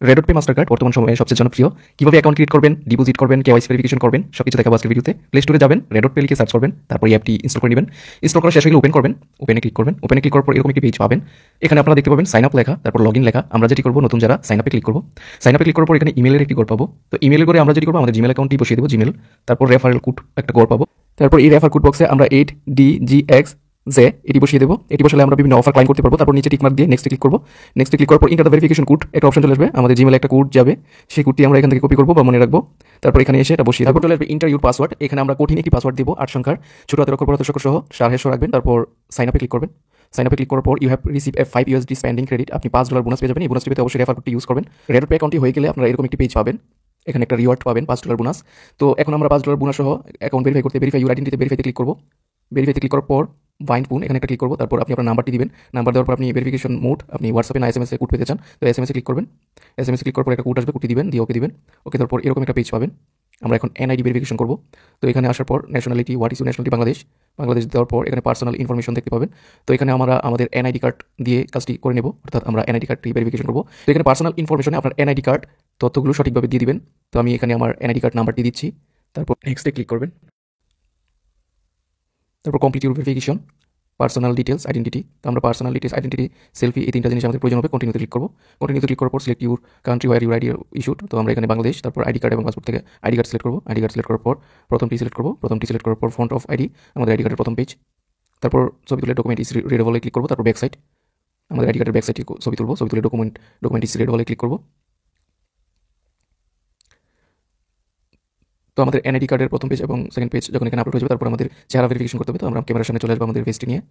রেডট pay master card বর্তমান সময়ে সবচেয়ে জনপ্রিয়। কিভাবে অ্যাকাউন্ট ক্রিয়েট করবেন, ডিপোজিট করবেন, কেওয়াইসি ভেরিফিকেশন করবেন, সবকিছু দেখাবো আজকের ভিডিওতে। প্লে স্টোরে যাবেন, রেডট পে লিখে সার্চ করবেন, তারপর এই অ্যাপটি ইনস্টল করে নেবেন। ইনস্টল করা শেষ হয়ে গেলে ওপেন করবেন, ওপেনে ক্লিক করবেন। ওপেনে ক্লিক করার পর এরকম একটি পেজ পাবেন। এখানে আপনারা দেখতে পাবেন সাইন আপ লেখা, তারপর লগ ইন লেখা। আমরা যেটি করবো, নতুন যারা সাইন আপে ক্লিক করবো। সাইন আপে ক্লিক করার পর এখানে ইমেলের একটি ঘর পাবো। তো ইমেলের ঘরে আমরা যেটি করবো, আমাদের জিমেল অ্যাকাউন্টটি বসিয়ে দেবো, জিমেল। তারপর রেফারেল কোড একটা ঘর পাবো। তারপর এই রেফার কোড বক্সে আমরা 8DGX এটি বসিয়ে দেবো। এটি বসালে আমরা বিভিন্ন অফার ক্লাইম করতে পারবো। তারপর নিচে টিকমার্ক দিয়ে নেক্সট ক্লিক করবো। নেক্সট ক্লিক করার পর ইন্টার দ্য ভেরিফিকেশন কোড একটা অপশন চলে আসবে। আমাদের জিমেলে একটা কোড যাবে, সেই কোডটি আমরা এখান থেকে কপি করবো বা মনে রাখবো। তারপর এখানে এসে এটা বসিয়ে, তারপর চলে আসবে ইন্টার ইউর পাসওয়ার্ড। এখানে আমরা কঠিন একটি পাসওয়ার্ড দিব, 8 সংখ্যার, ছোট হাতের অক্ষর বড় হাতের অক্ষর সহ *# রাখবেন। তারপর সাইন আপে ক্লিক করবেন। সাইন আপে ক্লিক করার পর you have receive a $5 spending credit. আপনি $5 বোনাস পেয়ে যাবেন। এই বোনাসটি পেতে অবশ্যই রেফার কোডটি ইউজ করবেন। রেডট পে অ্যাকাউন্টটি হয়ে গেলে আপনারা এরকম একটি পেজ পাবেন। এখানে একটা রিওয়ার্ড পাবেন, $5 বোনাস। তো এখন আমরা $5 বোনাস সহ অ্যাকাউন্ট ভেরিফাই করতে ভেরিফাই ইউর আইডেন্টিটি ভেরিফাইতে ক্লিক করবো। ভেরিফাইতে ক্লিক করার পর বাইন্ড পুন এখানে একটা ক্লিক করবো। তারপর আপনি আপনার নাম্বারটি দিবেন। নাম্বার দেওয়ার পর আপনি ভেরিফিকেশন মোড, আপনি হোয়াটসঅ্যাপে না SMS এ কোড পেতে চান, তো SMS এ ক্লিক করবেন। SMS এ ক্লিক করার পর একটা কোড আসবে, কোডটি দিবেন, দিয়ে ওকে দিবেন। ওকে দেওয়ার পর এরকম একটা পেজ পাবেন। আমরা এখন NID ভেরিফিকেশন করবো। তো এখানে আসার পর nationality, what is your nationality, Bangladesh. Bangladesh দেওয়ার পর এখানে পার্সোনাল ইনফরমেশন দেখতে পাবেন। তো এখানে আমরা আমাদের NID কার্ড দিয়ে কাজটি করে নেব, অর্থাৎ আমরা NID কার্ডটি ভেরিফিকেশন করবো। তো এখানে পার্সোনাল ইনফরমেশনে আপনার NID কার্ড তথ্যগুলো সঠিকভাবে দিয়ে দিবেন। তো আমি এখানে আমার NID কার্ড নাম্বারটি দিচ্ছি। তারপর নেক্সটে ক্লিক করবেন। তারপর complete your verification, personal details, identity. তো আমরা পার্সোনাল ডিটেলস, আইডেন্টিটি, সেলফি, এই তিনটা জিনিস আমাদের প্রয়োজন হবে। কন্টিনিউতে ক্লিক করবো। কন্টিনিউতে ক্লিক করার পর select your country where your ID issued. তো আমরা এখানে বাংলাদেশ, তারপর আইডি কার্ড এবং পাসপোর্ট থেকে আইডি কার্ড সিলেক্ট করবো। আইডি কার্ড সিলেক্ট করার পর প্রথমটি সিলেক্ট করবো। প্রথমটি সিলেক্ট করার পর ফন্ট অফ আইডি, আমাদের আইডি কার্ডের প্রথম পেজ। তারপর ছবি তুলে ডকুমেন্ট ইজ রিডেবলে ক্লিক করবো। তারপর ব্যাক সাইড, আমাদের আইডি কার্ডের ব্যাক সাইডে ছবি তুলবো। ছবি তুলে ডকুমেন্ট ইজ রিডেবলে ক্লিক করবো। তো আমাদের NID কার্ডের প্রথম পেজ এবং সেকেন্ড পেজ যখন এখানে আপলোড হয়ে যাবে, তারপর আমাদের চেহারা ভেরিফিকেশন করতে হবে। তো আমরা ক্যামেরার সামনে চলে আসবো আমাদের ফেসটি নিয়ে।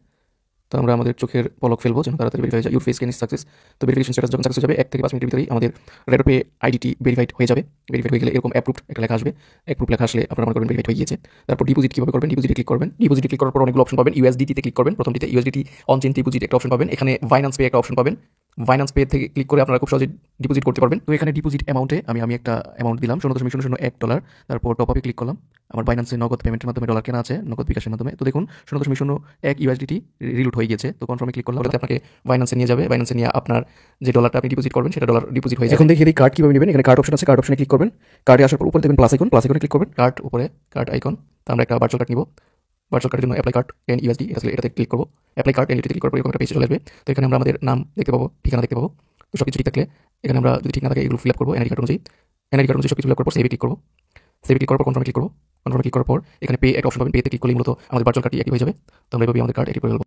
তো আমরা আমাদের চোখের পলক ফেলবো যেন তাড়াতাড়ি ভেরিফাই হয়ে যায়। Your face scan is success. তো ভেরিফিকেশন স্ট্যাটাস যখন সাকসেস হয়ে যাবে, 1 থেকে 5 মিনিটের ভিতরেই আমাদের রেডট পে আইডিটি ভেরিফাইড হয়ে যাবে। ভেরিফাইড হয়ে গেলে এরকম অ্যাপ্রুভড একটা লেখা আসবে। অ্যাপ্রুভ লেখা আসলে আপনারা মনে করবেন ভেরিফাইড হয়ে গিয়েছে। তারপর ডিপোজিট কীভাবে করবেন, ডিপোজিটে ক্লিক করবেন। ডিপোজিটে ক্লিক করার পর অনেকগুলো অপশন পাবেন। USDT তে ক্লিক করবেন। প্রথমটিতে USDT অন চেইন ডিপোজিট একটা অপশন পাবেন। এখানে ফাইন্যান্স পে একটা অপশন পাবেন। ফাইন্যান্স পে থেকে ক্লিক করে আপনারা খুব সহজে ডিপোজিট করতে পারবেন। তো এখানে ডিপোজিট অ্যামাউন্টে আমি একটা অ্যামাউন্ট দিলাম, $0.001। তারপর টপ আপে ক্লিক করলাম। আমার বাইন্যান্সে নগদ পেমেন্টের মাধ্যমে ডলার কেনা আছে, নগদ বিকাশের মাধ্যমে। তো দেখুন 0.01 USDT রিলুট হয়ে গিয়েছে। তো কনফার্মে ক্লিক করলাম। আপনাকে বাইন্যান্সে নিয়ে যাবে। বাইন্যান্সে নিয়ে আপনার যে ডলারটা আপনি ডিপোজিট করবেন সেটা ডলার ডিপোজিট হয়ে যাবে। এখন দেখি কার্ড কীভাবে নেবেন। এখানে কার্ড অপশন আছে, কার্ড অপশনে ক্লিক করবেন। কার্ডে আসার পর উপরে দেখবেন প্লাস আইকনে ক্লিক করবেন। কার্ড উপরে কার্ড আইকন। তো আমরা একটা ভার্চুয়াল কার্ড নিব। ভার্চুয়াল কার্ডের জন্য অ্যাপ্লাই কার্ড 10 USD, এটাতে ক্লিক করবো। অ্যাপ্লাই কার্ড 10 USD ক্লিক করার পর এরকম একটা পেজ চলে আসবে। তো এখানে আমরা আমাদের নাম দেখতে পাবো, ঠিকানা দেখতে পাবো। তো সব কিছু ঠিক থাকলে এখানে আমরা যদি ঠিক না থাকে এগুলো ফিল আপ করবো NID কার্ড অনুযায়ী। NID কার্ড অনুযায়ী সব কিছু ফিল আপ করার পর সেভে ক্লিক করবো। সেভে ক্লিক করার পর কনফার্মে ক্লিক করবো। কনফার্মে ক্লিক করার পর এখানে পে একটা অপশন পাবেন। পেতে ক্লিক করলে মূলত আমাদের ভার্চুয়াল কার্ডটি অ্যাক্টিভ হয়ে যাবে। তো আমরা এভাবে আমাদের কার্ড অ্যাক্টিভ করে ফেলবো।